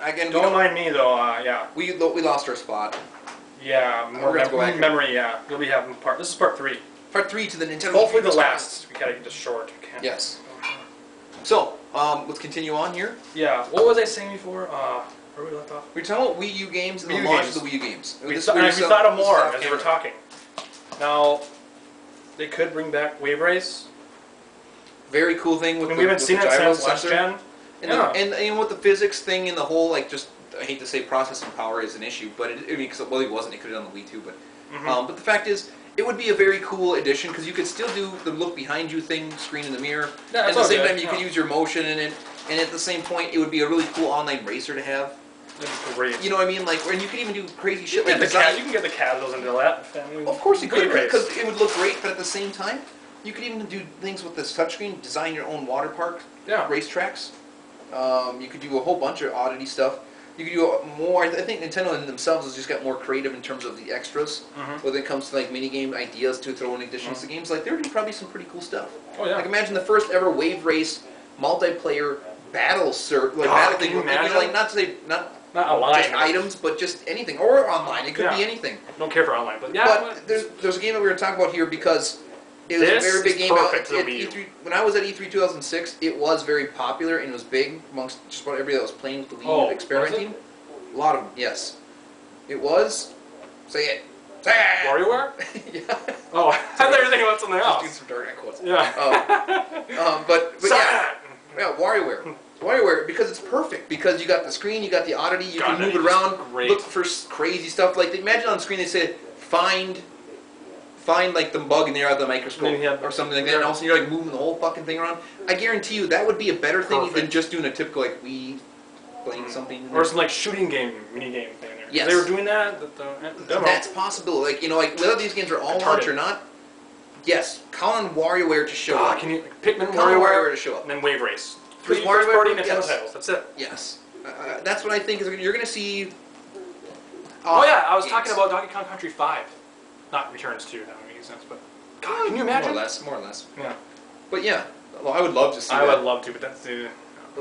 again, don't mind me though. Yeah. We lost our spot. Yeah, more memory. Yeah, you'll be having part. This is part 3. Part 3 to the Nintendo. Hopefully the last. We gotta get this short. We can't. Yes. So, let's continue on here. Yeah. What was I saying before? Where we left off? We were talking about Wii U games and the launch of the Wii U games. We thought of more as we were talking. Now, they could bring back Wave Race. Very cool thing with we haven't seen it since last gen. And you know what, the physics thing and the whole, like, just, I hate to say processing power is an issue, but it, I mean, cause, well, it wasn't, it could have done the Wii too, but but the fact is, it would be a very cool addition, because you could still do the look behind you thing, screen in the mirror, and at the same time you could use your motion in it, and at the same point, it would be a really cool online racer to have. Great. You know what I mean? Like, and you could even do crazy shit like design. You can get the casuals into that. Well, of course you could, because it would look great, but at the same time, you could even do things with this touchscreen, design your own water park, racetracks. You could do a whole bunch of oddity stuff. You could do more. I think Nintendo in themselves has just got more creative in terms of the extras. When it comes to like mini game ideas to throw in additions to games, like there would be probably some pretty cool stuff. Oh yeah. Like imagine the first ever Wave Race multiplayer battle battle thing. You know, like not online, just items, but just anything, or online. It could be anything. Don't care for online, but yeah. But there's a game that we're going to talk about here because it was a very big game. When I was at E3 2006, it was very popular and it was big amongst just about everybody that was playing with the Wii experimenting. A lot of them, yes. It was. Say it. Say it. WarioWare? Yeah. Oh, I thought you were thinking about something else. Just doing some Dark Knight quotes. Yeah. But yeah, WarioWare. WarioWare, because it's perfect. Because you got the screen, you got the oddity, you can move it around, look for crazy stuff. Like imagine on screen they said, find like the bug in there out of the microscope or something like that, and all of a sudden you're like moving the whole fucking thing around. I guarantee you that would be a better thing than just doing a typical like Wii playing something. Or some like shooting game, mini game thing there. Yes. They were doing that. That's possible. Like, you know, like whether these games are all launch or not, yes, count on WarioWare to show up. Can you Pikmin, WarioWare to show up. And then Wave Race. 3 first party Nintendo titles. That's it. Yes. That's what I think is you're going to see. Oh yeah, I was talking about Donkey Kong Country 5. Not Returns 2, that would make sense, but God, can you imagine? More or less. Yeah. But yeah, well, I would love to see that. I would love to, but that's the...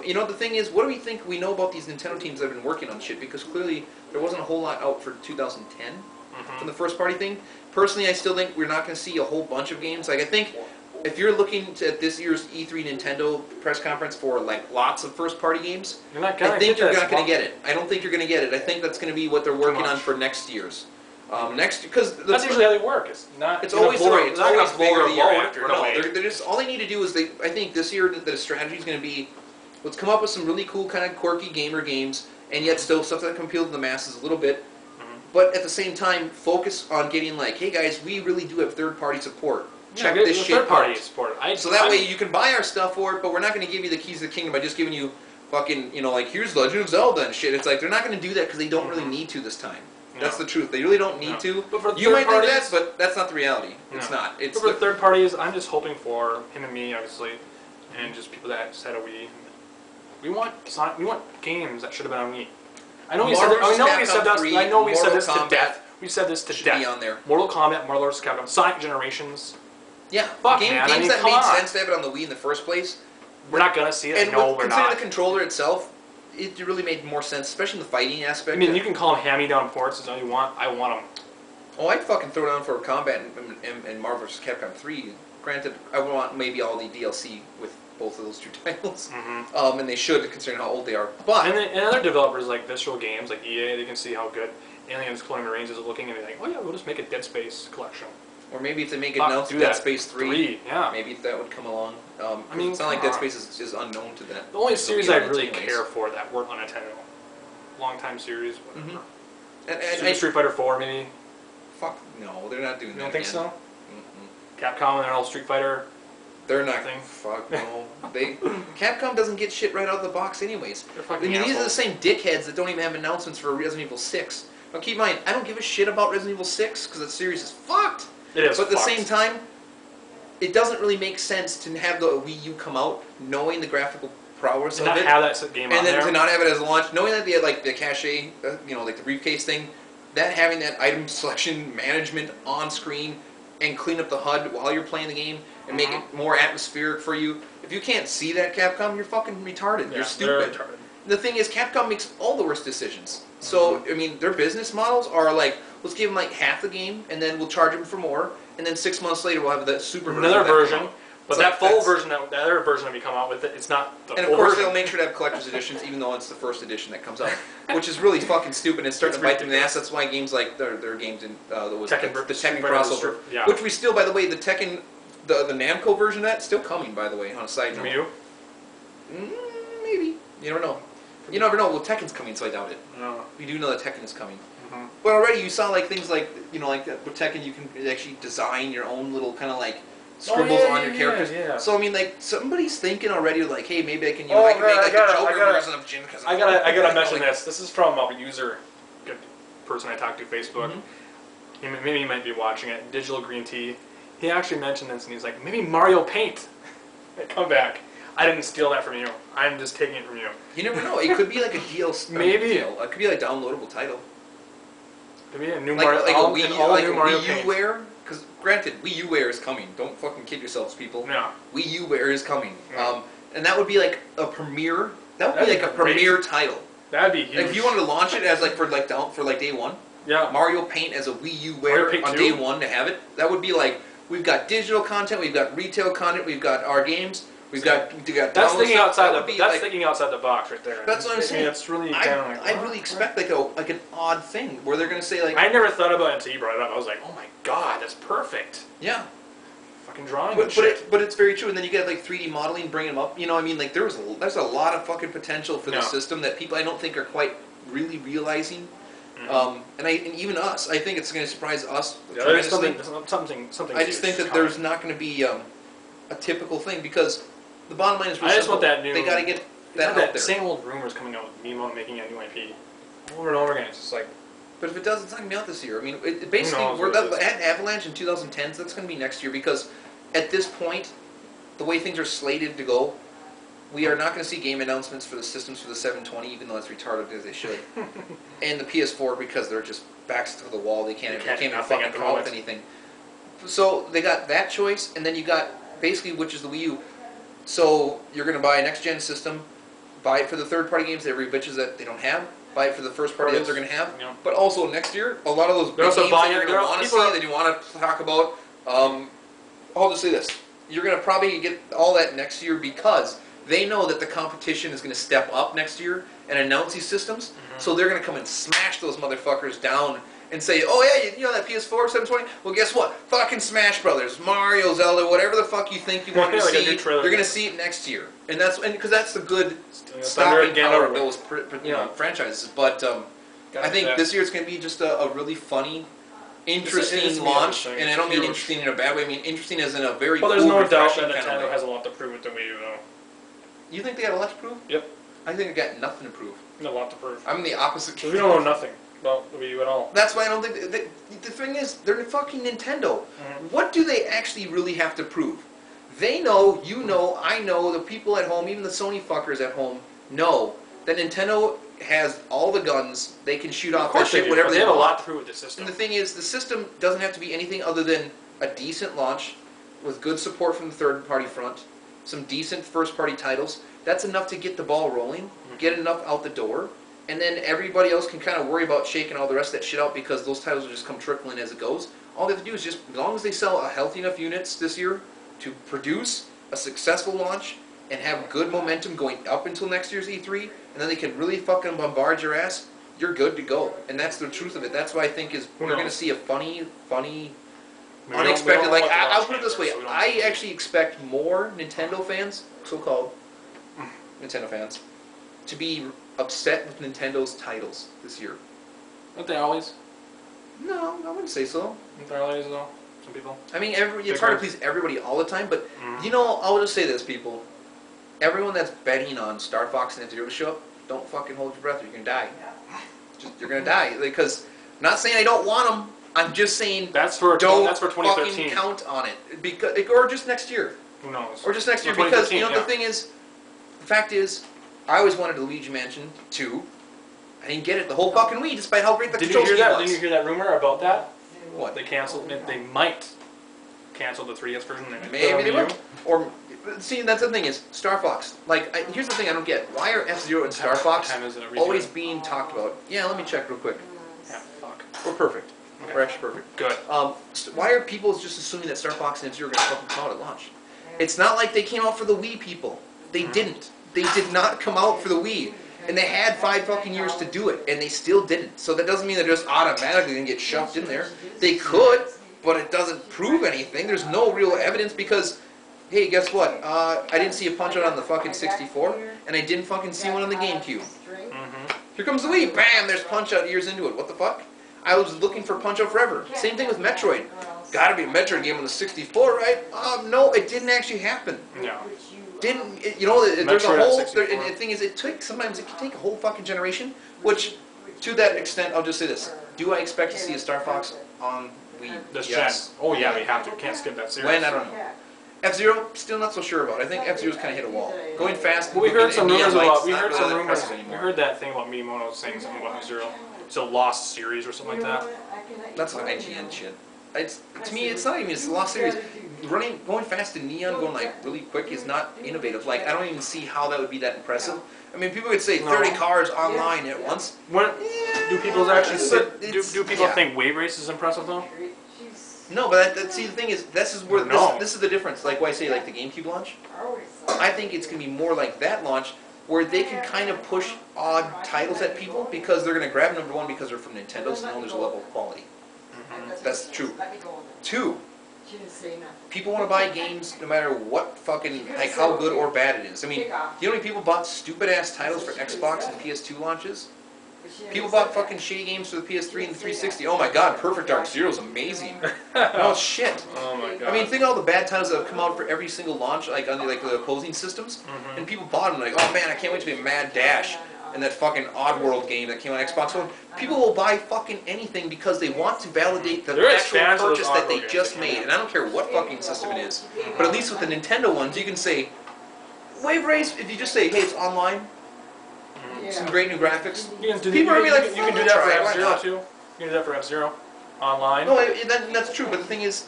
You know, the thing is, what do we think we know about these Nintendo teams that have been working on shit? Because clearly, there wasn't a whole lot out for 2010 from the first party thing. Personally, I still think we're not going to see a whole bunch of games. Like, I think if you're looking at this year's E3 Nintendo press conference for, like, lots of first party games, I think you're not going to get it. I don't think you're going to get it. I think that's going to be what they're working on for next year's. Because that's usually how they work. It's not. It's always the way. It's always bigger the year after. No, they're just all they need to do is I think this year the strategy is going to be, let's come up with some really cool kind of quirky gamer games, and yet still stuff that can appeal to the masses a little bit. But at the same time, focus on getting like, hey guys, we really do have third-party support. Check this shit out. Third-party support. So that way you can buy our stuff for it, but we're not going to give you the keys to the kingdom by just giving you fucking, you know, like here's Legend of Zelda and shit. It's like they're not going to do that because they don't really need to this time. That's the truth. They really don't need to. But for you might think that, but that's not the reality. It's not. It's for third parties, I'm just hoping for him and me, obviously, and just people that said a Wii. We want games that should have been on Wii. I know we said this to death. We said this to death. Be on there. Mortal Kombat, Marvel vs. Capcom, Sonic Generations. Yeah, games that made sense to have it on the Wii in the first place. We're not gonna see it. And no, we're not. Consider the controller itself. It really made more sense, especially in the fighting aspect. I mean, you can call them hand-me-down ports as all you want. I want them. Oh, I'd fucking throw down for Combat and Marvel vs. Capcom 3. Granted, I would want maybe all the DLC with both of those two titles. And they should, considering how old they are. But and other developers like Visceral Games, like EA, they can see how good Aliens Colonial Marines is looking, and they're like, oh yeah, we'll just make a Dead Space collection. Or maybe if they make it announce Dead Space 3, maybe if that would come along. I mean, it's not like Dead Space is unknown to that. The only series I really care for that weren't on Nintendo. Long-time series, whatever. And Street Fighter 4, maybe? Fuck, no, they're not doing that. You don't think so? Capcom and their old Street Fighter? They're not. Fuck, no. Capcom doesn't get shit right out of the box anyways. I mean, these are the same dickheads that don't even have announcements for Resident Evil 6. Now keep in mind, I don't give a shit about Resident Evil 6 because that series is fucked. It is. But at the same time, it doesn't really make sense to have the Wii U come out knowing the graphical prowess of it. And not have that game on there. And then to not have it as a launch, knowing that they had like the cache, you know, like the briefcase thing, that having that item selection management on screen and clean up the HUD while you're playing the game and make it more atmospheric for you. If you can't see that, Capcom, you're fucking retarded. You're stupid. The thing is, Capcom makes all the worst decisions. So, I mean, their business models are like, let's give them like half the game, and then we'll charge them for more, and then 6 months later we'll have that super version. Another version. But that full version, the other version that we come out with, it's not the full version. And of course they'll make sure to have collector's editions, even though it's the first edition that comes out, which is really fucking stupid and starting to bite them in the ass. That's why games like their games in the Tekken crossover, which we still, by the way, the Tekken, the Namco version of that still coming, by the way, on a side note. You? Maybe. You never know. You never know. Well, Tekken's coming, so I doubt it. No. We do know that Tekken is coming. But already you saw like things like like with Tekken you can actually design your own little kind of like scribbles on your characters. Yeah. So I mean, like somebody's thinking already, like, hey, maybe I can, I can make like a Joker version of Jin. I gotta mention this. This is from a user, good person I talked to, Facebook. Maybe he might be watching it. Digital Green Tea. He actually mentioned this, and he's like, maybe Mario Paint. Come back. I didn't steal that from you. I'm just taking it from you. You never know. It could be like a DLC. Maybe it could be like a downloadable title. Could be a new like, Mario. Like all, a Wii, all like new a Mario Wii Paint. U-ware. Because granted, Wii U-ware is coming. Don't fucking kid yourselves, people. Yeah. Wii U-ware is coming. Yeah. And that would be like a premiere. That would That'd be like a great. premiere title. That'd be huge. Like if you wanted to launch it as like for like day one. Yeah. Mario Paint as a Wii U-ware on day one to have it. That would be like, we've got digital content, we've got retail content, we've got our games, we got that's thinking outside thinking outside the box right there. That's what I'm saying. It's really I really expect like an odd thing where they're gonna say like, I never thought about it until you brought it up. I was like, oh my god, that's perfect. Yeah. Fucking drawing. But it's very true. And then you get like 3D modeling, bring them up. You know, I mean, like there's a lot of fucking potential for the system that people I don't think are quite really realizing. And even us, I think it's going to surprise us. Yeah, there's something. I just think that there's not going to be a typical thing because the bottom line is. I just want that new. They got to get that out there. Same old rumors coming out with Miyamoto making a new IP over and over again. It's just like. But if it does, it's not going to be out this year. I mean, basically, at Avalanche in 2010, so that's going to be next year because at this point, the way things are slated to go, we are not going to see game announcements for the systems for the 720, even though it's retarded as they should. And the PS4 because they're just backs to the wall. They can't even fucking come out with anything. So they got that choice, and then you got basically, which is the Wii U. So you're going to buy a next-gen system, buy it for the third-party games, every bitches that they don't have. Buy it for the first party that they're going to have. Yeah. But also next year, a lot of those big games that you're going to want to see, that you want to talk about, I'll just say this. You're going to probably get all that next year because they know that the competition is going to step up next year and announce these systems. So they're going to come and smash those motherfuckers down and say, oh yeah, you know that PS4 720? Well, guess what? Fucking Smash Brothers, Mario, Zelda, whatever the fuck you think you want to see, you're going to see it next year. And that's because that's the good stopping power of those franchises. But I think this year it's going to be just a really funny, interesting launch. And I don't mean interesting in a bad way. I mean interesting as in a very cool, there's no doubt that Nintendo Nintendo has a lot to prove with the Wii U, though. You think they got a lot to prove? Yep. I think they got nothing to prove. A lot to prove. I'm the opposite. We don't know nothing about the Wii U at all. That's why I don't think... the thing is, they're fucking Nintendo. What do they actually really have to prove? They know, you know, I know, the people at home, even the Sony fuckers at home, know that Nintendo has all the guns. They can shoot off that shit, whatever they want. They have a lot to prove with the system. And the thing is, the system doesn't have to be anything other than a decent launch with good support from the third-party front, some decent first-party titles. That's enough to get the ball rolling, get enough out the door, and then everybody else can kind of worry about shaking all the rest of that shit out because those titles will just come trickling as it goes. All they have to do is just, as long as they sell a healthy enough units this year to produce a successful launch and have good momentum going up until next year's E3, and then they can really fucking bombard your ass, you're good to go. And that's the truth of it. That's what I think is we're going to see a funny, unexpected. Like I'll put it this way: I actually expect more Nintendo fans, so-called Nintendo fans, to be upset with Nintendo's titles this year. Aren't they always? No, I wouldn't say so. Aren't they always though? Some people. I mean, it's hard to please everybody all the time, but you know, I'll just say this, people. Everyone that's betting on Star Fox and F-Zero to show up, don't fucking hold your breath or you're gonna die. You're gonna die because. I'm not saying I don't want them. I'm just saying that's for don't 2013. fucking count on it because or just next year. Who knows? Or just next year because you know the thing is, the fact is, I always wanted a Luigi Mansion 2. I didn't get it the whole fucking Wii, despite how great the control scheme was. Didn't you hear that rumor about that? What? They canceled. They might cancel the 3DS version. And Maybe they will. Or see, that's the thing is Star Fox. Like, here's the thing I don't get: why are F-Zero and Star Fox always being talked about? Yeah, let me check real quick. Yeah, fuck. We're perfect. Okay. We're actually perfect. Good. Why are people just assuming that Star Fox and F-Zero are going to fucking come out at launch? It's not like they came out for the Wii, people. They didn't. They did not come out for the Wii. And they had 5 fucking years to do it, and they still didn't. So that doesn't mean they're just automatically going to get shoved in there. They could, but it doesn't prove anything. There's no real evidence because, hey, guess what? I didn't see a Punch-Out on the fucking 64, and I didn't fucking see one on the GameCube. Here comes the Wii. Bam! There's Punch-Out years into it. What the fuck? I was looking for Punch-Out forever. Same thing with Metroid. Gotta be a Metroid game on the 64, right? No, it didn't actually happen. No. You know, there's a whole, and the thing is, sometimes it can take a whole fucking generation, which, to that extent, I'll just say this. Do I expect to see a Star Fox on Wii? This yes. gen. Oh yeah, we have to. Can't skip that series. When? I don't know. F-Zero, still not so sure about. I think F-Zero's kind of hit a wall. Going fast. Well, we heard some rumors about. We heard some really rumors. We heard that thing about Miyamoto saying something about F-Zero. It's a lost series or something like that. That's like IGN shit. To me, it's not even. It's a lost series. Going fast in Neon, going like really quick is not innovative. Like, I don't even see how that would be that impressive. I mean, people could say 30 cars online at once. Do people actually do people think Wave Race is impressive though? No, but see, the thing is, this is where this is the difference. Like, why I say like the GameCube launch. I think it's gonna be more like that launch, where they can kind of push odd titles at people because they're gonna grab number one because they're from Nintendo, so they know there's a level of quality. That's true. 2. People want to buy games no matter what fucking, like how good or bad it is. I mean, you know how many people bought stupid ass titles for Xbox and PS2 launches? People bought fucking shitty games for the PS3 and the 360. Oh my god, Perfect Dark Zero is amazing. No shit. Oh my god. I mean, think of all the bad titles that have come out for every single launch, like on the opposing systems, and people bought them like, oh man, I can't wait to be a Mad Dash. And that fucking Oddworld game that came on Xbox One. People will buy fucking anything because they want to validate the actual purchase that they just made. And I don't care what fucking system it is. But at least with the Nintendo ones, you can say, Wave Race, if you just say, hey, it's online, some great new graphics, people are going to be like, you can do that for F-Zero too. You can do that for F-Zero online. No, that's true, but the thing is,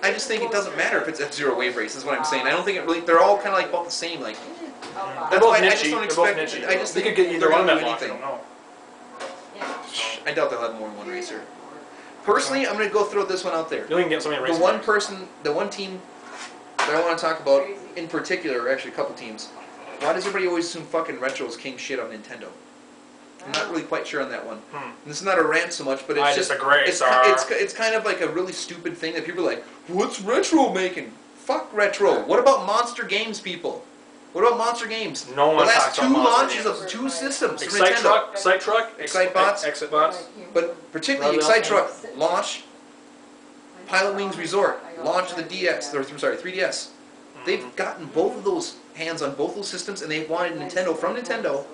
I just think it doesn't matter if it's F-Zero Wave Race, is what I'm saying. I don't think it really, they're all kind of like about the same, like, that's why I just don't expect. I just think could get either one of them. I don't know. I doubt they'll have more than one racer. Personally, I'm going to go throw this one out there. You can get so many racers. The one team that I want to talk about in particular, or actually a couple teams. Why does everybody always assume fucking retro is king shit on Nintendo? I'm not really quite sure on that one. And this is not a rant so much, but it's just it's kind of like a really stupid thing that people are like, what's retro making? Fuck retro. What about Monster Games, people? What about Monster Games? No one talks about Monster Games. The last 2 launches of 2 systems for Nintendo. Excite Truck, Exit Bots. But particularly Excite Truck launch, Pilot Wings Resort launch of the DS, or I'm sorry, 3DS. They've gotten both of those hands on both those systems, and they wanted Nintendo from Nintendo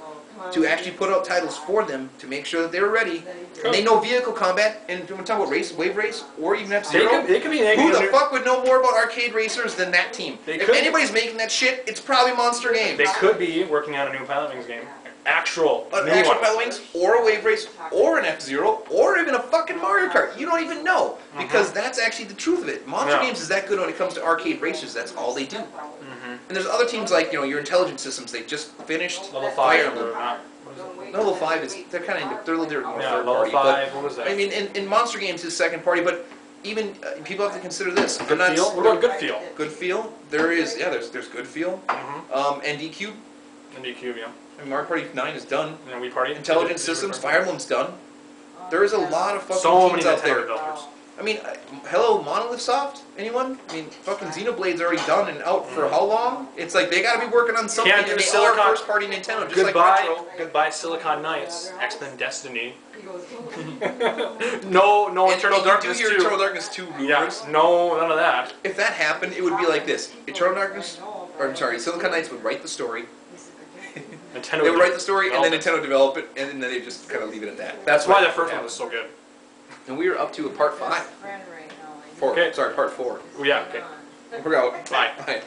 to actually put out titles for them to make sure that they were ready. And they know vehicle combat, and when we're talking about Wave Race, or even F-Zero, who the fuck would know more about arcade racers than that team? If anybody's making that shit, it's probably Monster Games. They could be working on a new Pilot Wings game. Actual Pilot Wings, or a Wave Race, or an F-Zero, or even a fucking Mario Kart. You don't even know, because that's actually the truth of it. Monster Games is that good when it comes to arcade racers. That's all they do. And there's other teams like, your intelligent systems. They just finished Level 5. Fire Emblem. Level 5 is, they're kind of, they're a little more third party. Level 5, what was that? I mean, in Monster Games is second party, but even, people have to consider this. Good feel? What about good feel? Good feel? There is, there's good feel. ND Cube. ND Cube, yeah. I mean, Mario Party 9 is done. And Wii Party. Intelligent Systems, Fire Emblem's done. There is a lot of fucking teams out there. I mean, hello, Monolith Soft? Anyone? I mean, fucking Xenoblade's already done and out for how long? It's like they gotta be working on something, and they are first-party Nintendo, just like Retro. Goodbye, Silicon Knights. X-Men Destiny. no Eternal Darkness 2. Eternal Darkness 2 rumors. Yes, no, none of that. If that happened, it would be like this. Eternal Darkness, or I'm sorry, Silicon Knights would write the story. They would write the story, and then Nintendo develop it, and then they just kind of leave it at that. That's why that first one was so good. And we are up to a part 5. Sorry, part 4. Yeah, okay. We're out. Bye. Bye.